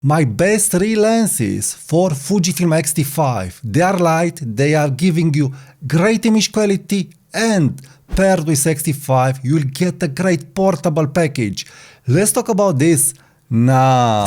My best 3 lenses for Fujifilm X-T5. They are light, they are giving you great image quality, and paired with X-T5 you'll get a great portable package. Let's talk about this now.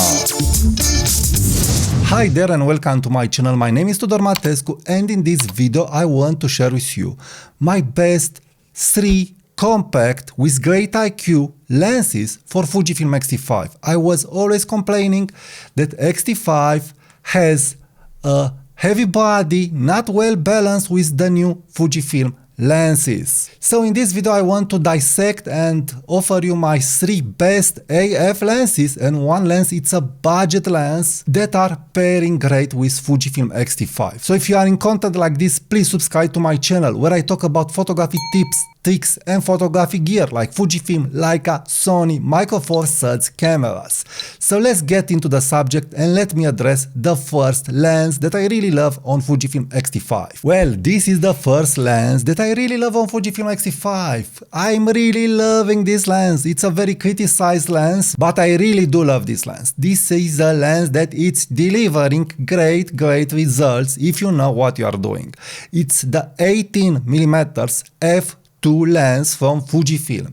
Hi there and welcome to my channel. My name is Tudor Matescu, and in this video I want to share with you my best 3 compact with great IQ lenses for Fujifilm X-T5. I was always complaining that X-T5 has a heavy body, not well balanced with the new Fujifilm lenses. So in this video I want to dissect and offer you my 3 best AF lenses, and one lens it's a budget lens that are pairing great with Fujifilm X-T5. So if you are in content like this, please subscribe to my channel where I talk about photography tips, tricks and photography gear like Fujifilm, Leica, Sony, Micro Four Thirds cameras. So let's get into the subject and let me address the first lens that I really love on Fujifilm X-T5. Well, this is the first lens that I really love on Fujifilm X-T5. I'm really loving this lens. It's a very criticized lens, but I really do love this lens. This is a lens that it's delivering great results if you know what you are doing. It's the 18mm f2 lens from Fujifilm.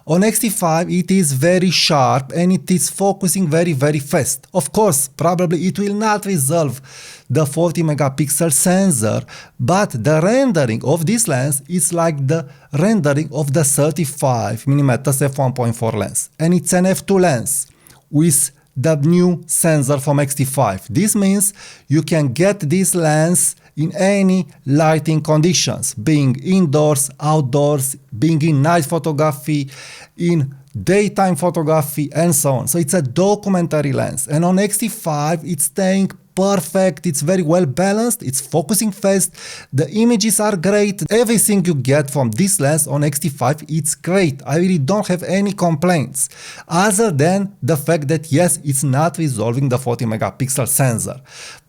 On X-T5 it is very sharp and it is focusing very fast. Of course, probably it will not resolve the 40 megapixel sensor, but the rendering of this lens is like the rendering of the 35mm f1.4 lens, and it's an f2 lens with the new sensor from X-T5. This means you can get this lens in any lighting conditions, being indoors, outdoors, being in night photography, in daytime photography, and so on. So it's a documentary lens, and on X-T5 it's staying perfect, it's very well balanced, it's focusing fast, the images are great, everything you get from this lens on X-T5 it's great. I really don't have any complaints other than the fact that yes, it's not resolving the 40 megapixel sensor,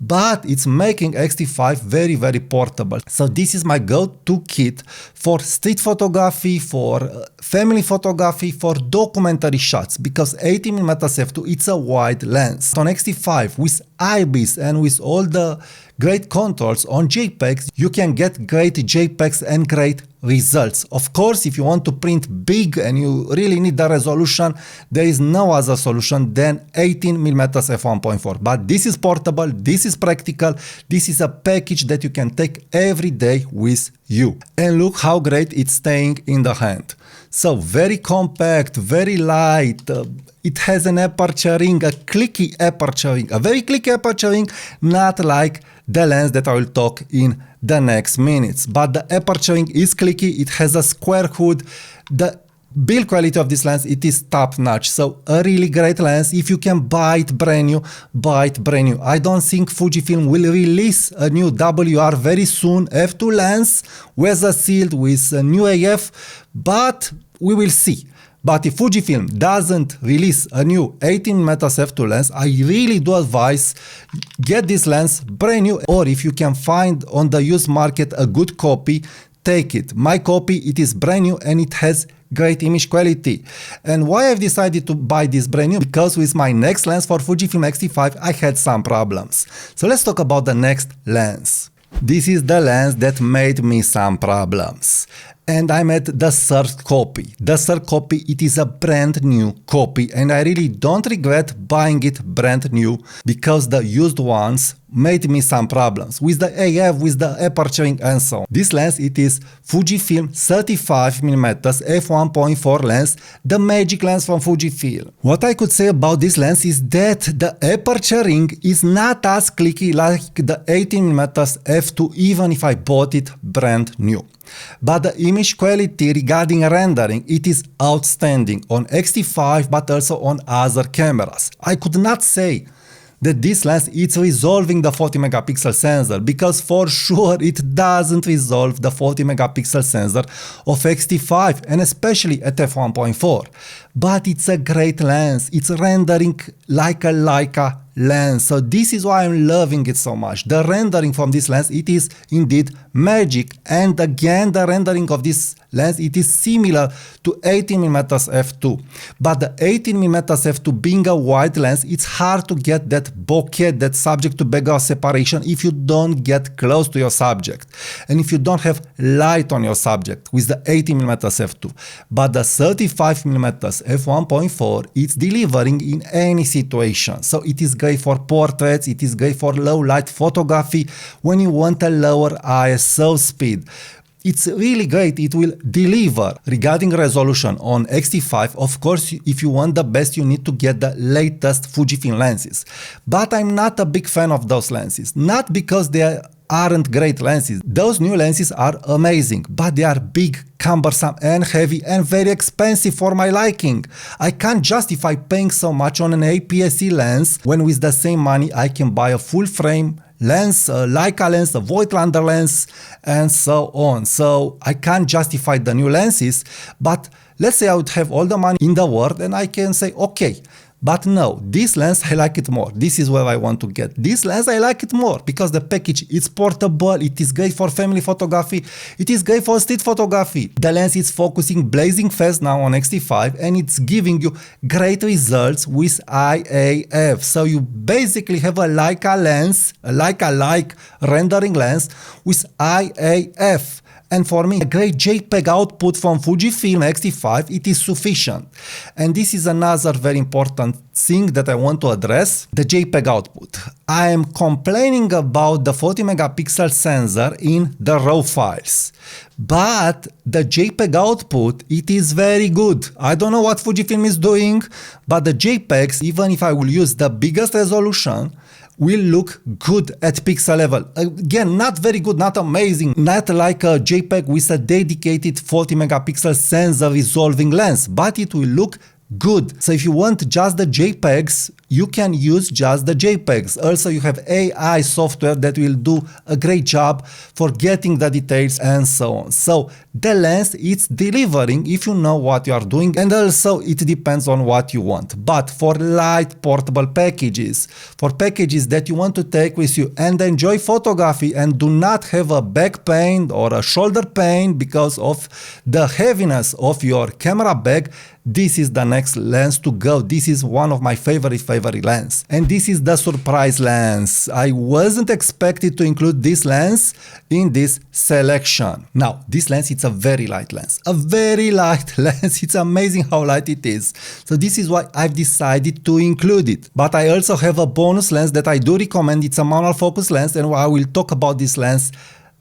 but it's making X-T5 very portable. So this is my go-to kit for street photography, for family photography, for documentary shots, because 18mm f2 it's a wide lens. On X-T5 with IBIS and with all the great controls on JPEGs, you can get great JPEGs and great results. Of course, if you want to print big and you really need the resolution, there is no other solution than 18mm f1.4. But this is portable, this is practical, this is a package that you can take every day with you. And look how great it's staying in the hand. So very compact, very light, it has an aperture ring, a clicky aperture ring, a very clicky aperture ring, not like the lens that I will talk in the next minutes. But the aperture ring is clicky, it has a square hood, the build quality of this lens, it is top notch. So a really great lens. If you can buy it brand new, buy it brand new. I don't think Fujifilm will release a new WR very soon, f2 lens, weather sealed with a new AF, but we will see. But if Fujifilm doesn't release a new 18mm f2 lens, I really do advise get this lens brand new, or if you can find on the used market a good copy, take it. My copy, it is brand new and it has great image quality. And why I've decided to buy this brand new? Because with my next lens for Fujifilm X-T5 I had some problems. So let's talk about the next lens. This is the lens that made me some problems. And I'm at the third copy. The third copy, it is a brand new copy, and I really don't regret buying it brand new, because the used ones made me some problems with the AF, with the aperturing and so on. This lens, it is Fujifilm 35mm f1.4 lens, the magic lens from Fujifilm. What I could say about this lens is that the aperturing is not as clicky like the 18mm f2, even if I bought it brand new. But the image quality regarding rendering, it is outstanding on X-T5 but also on other cameras. I could not say that this lens is resolving the 40 megapixel sensor, because for sure it doesn't resolve the 40 megapixel sensor of X-T5, and especially at f1.4. but it's a great lens. It's rendering like a Leica lens. So this is why I'm loving it so much. The rendering from this lens, it is indeed magic. And again, the rendering of this lens, it is similar to 18mm f2. But the 18mm f2 being a wide lens, it's hard to get that bokeh, that subject to background separation if you don't get close to your subject. And if you don't have light on your subject with the 18mm f2. But the 35mm f1.4, it's delivering in any situation. So it is great for portraits, it is great for low light photography when you want a lower ISO speed. It's really great, it will deliver. Regarding resolution on X-T5, of course, if you want the best, you need to get the latest Fujifilm lenses. But I'm not a big fan of those lenses, not because they aren't great lenses. Those new lenses are amazing, but they are big, cumbersome and heavy and very expensive for my liking. I can't justify paying so much on an APS-C lens when with the same money I can buy a full frame lens, a Leica lens, a Voigtlander lens, and so on. So I can't justify the new lenses, but let's say I would have all the money in the world and I can say, okay, but no, this lens I like it more. This is where I want to get. This lens I like it more because the package is portable, it is great for family photography, it is great for street photography. The lens is focusing blazing fast now on X-T5 and it's giving you great results with IAF. So you basically have a Leica lens, a Leica-like rendering lens with IAF. And for me, a great JPEG output from Fujifilm X-T5, it is sufficient. And this is another very important thing that I want to address, the JPEG output. I am complaining about the 40 megapixel sensor in the RAW files. But the JPEG output, it is very good. I don't know what Fujifilm is doing, but the JPEGs, even if I will use the biggest resolution, will look good at pixel level. Again, not very good, not amazing, not like a JPEG with a dedicated 40 megapixel sensor resolving lens, but it will look good. So if you want just the JPEGs, you can use just the JPEGs. Also, you have AI software that will do a great job for getting the details and so on. So the lens, it's delivering if you know what you are doing, and also it depends on what you want. But for light portable packages, for packages that you want to take with you and enjoy photography and do not have a back pain or a shoulder pain because of the heaviness of your camera bag, this is the next lens to go. This is one of my favorite lens. And this is the surprise lens. I wasn't expected to include this lens in this selection. Now, this lens, it's a very light lens. A very light lens. It's amazing how light it is. So this is why I've decided to include it. But I also have a bonus lens that I do recommend. It's a manual focus lens, and I will talk about this lens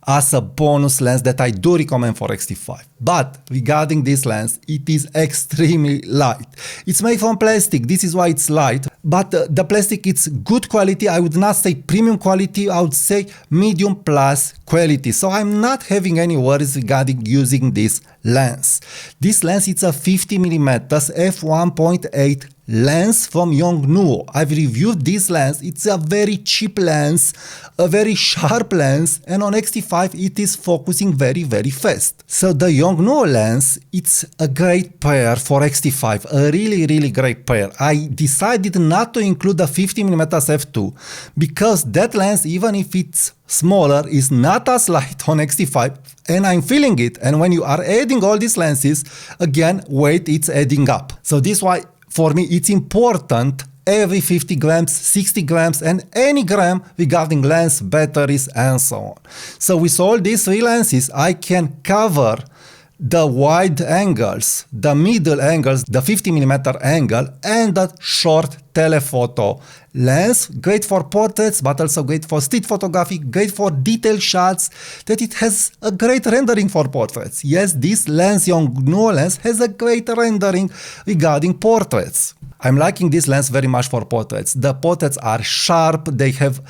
as a bonus lens that I do recommend for X-T5. But regarding this lens, it is extremely light. It's made from plastic, this is why it's light, but the plastic, it's good quality. I would not say premium quality, I would say medium plus quality. So I'm not having any worries regarding using this lens. This lens, it's a 50mm f1.8 lens from Yongnuo. I've reviewed this lens. It's a very cheap lens, a very sharp lens, and on X-T5 it is focusing very fast. So the Yongnuo lens, it's a great pair for X-T5, a really great pair. I decided not to include the 50mm f2 because that lens, even if it's smaller, is not as light on X-T5, and I'm feeling it. And when you are adding all these lenses, again, weight, it's adding up. So this is why for me it's important every 50 grams, 60 grams, and any gram regarding lens, batteries, and so on. So with all these three lenses, I can cover the wide angles, the middle angles, the 50mm angle, and the short telephoto lens. Great for portraits, but also great for street photography, great for detailed shots, that it has a great rendering for portraits. Yes, this lens, Yongnuo lens, has a great rendering regarding portraits. I'm liking this lens very much for portraits. The portraits are sharp, they have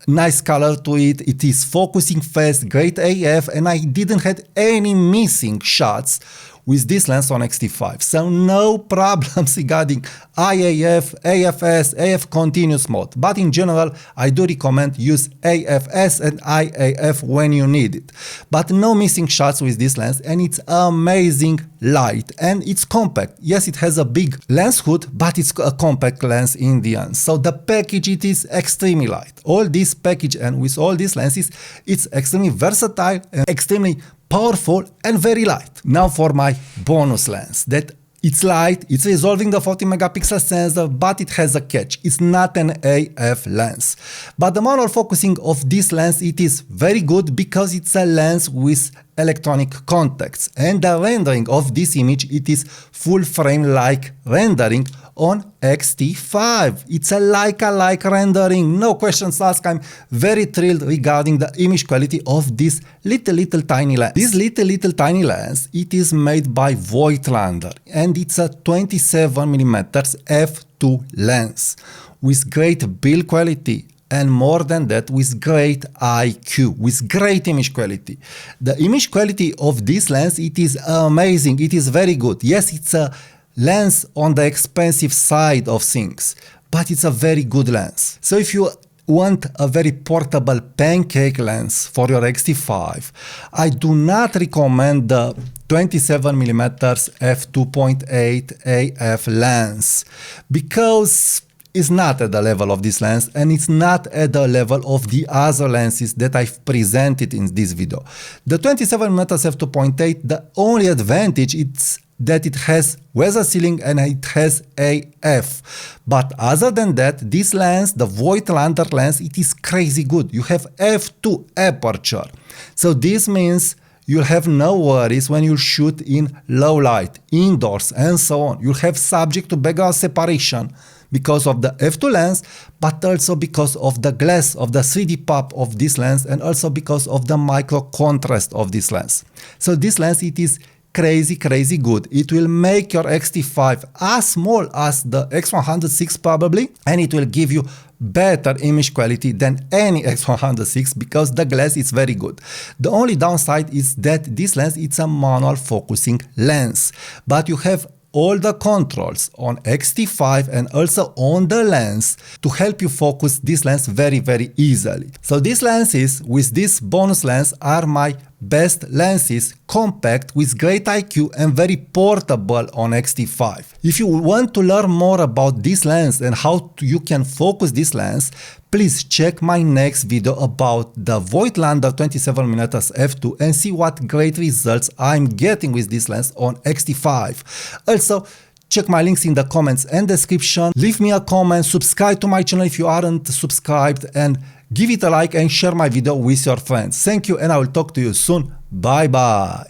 nice color to it, it is focusing fast, great AF, and I didn't have any missing shots with this lens on X-T5. So no problems regarding IAF, AFS, AF continuous mode. But in general, I do recommend use AFS and IAF when you need it. But no missing shots with this lens, and it's amazing light, and it's compact. Yes, it has a big lens hood, but it's a compact lens in the end. So the package, it is extremely light. All this package and with all these lenses, it's extremely versatile and extremely powerful and very light. Now for my bonus lens, that it's light, it's resolving the 40 megapixel sensor, but it has a catch. It's not an AF lens. But the manual focusing of this lens, it is very good because it's a lens with electronic contacts. And the rendering of this image, it is full frame like rendering on X-T5. It's a like rendering, no questions asked. I'm very thrilled regarding the image quality of this little tiny lens. This little tiny lens, it is made by Voigtlander, and it's a 27mm f2 lens with great build quality, and more than that, with great IQ, with great image quality. The image quality of this lens, it is amazing, it is very good. Yes, it's a lens on the expensive side of things, but it's a very good lens. So if you want a very portable pancake lens for your X-T5, I do not recommend the 27mm f2.8 AF lens, because it's not at the level of this lens, and it's not at the level of the other lenses that I've presented in this video. The 27mm f2.8, the only advantage is that it has weather sealing and it has AF. But other than that, this lens, the Voigtlander lens, it is crazy good. You have f2 aperture. So this means you'll have no worries when you shoot in low light, indoors, and so on. You'll have subject to background separation because of the f2 lens, but also because of the glass of the 3D pop of this lens, and also because of the micro contrast of this lens. So this lens, it is crazy good. It will make your X-T5 as small as the X106 probably, and it will give you better image quality than any X106 because the glass is very good. The only downside is that this lens, it's a manual focusing lens, but you have all the controls on X-T5 and also on the lens to help you focus this lens very easily. So these lenses with this bonus lens are my best lenses, compact with great IQ and very portable on X-T5. If you want to learn more about this lens and how you can focus this lens, please check my next video about the Voigtlander 27mm f2 and see what great results I'm getting with this lens on X-T5. Also, check my links in the comments and description. Leave me a comment, subscribe to my channel if you aren't subscribed, and give it a like and share my video with your friends. Thank you, and I will talk to you soon. Bye bye.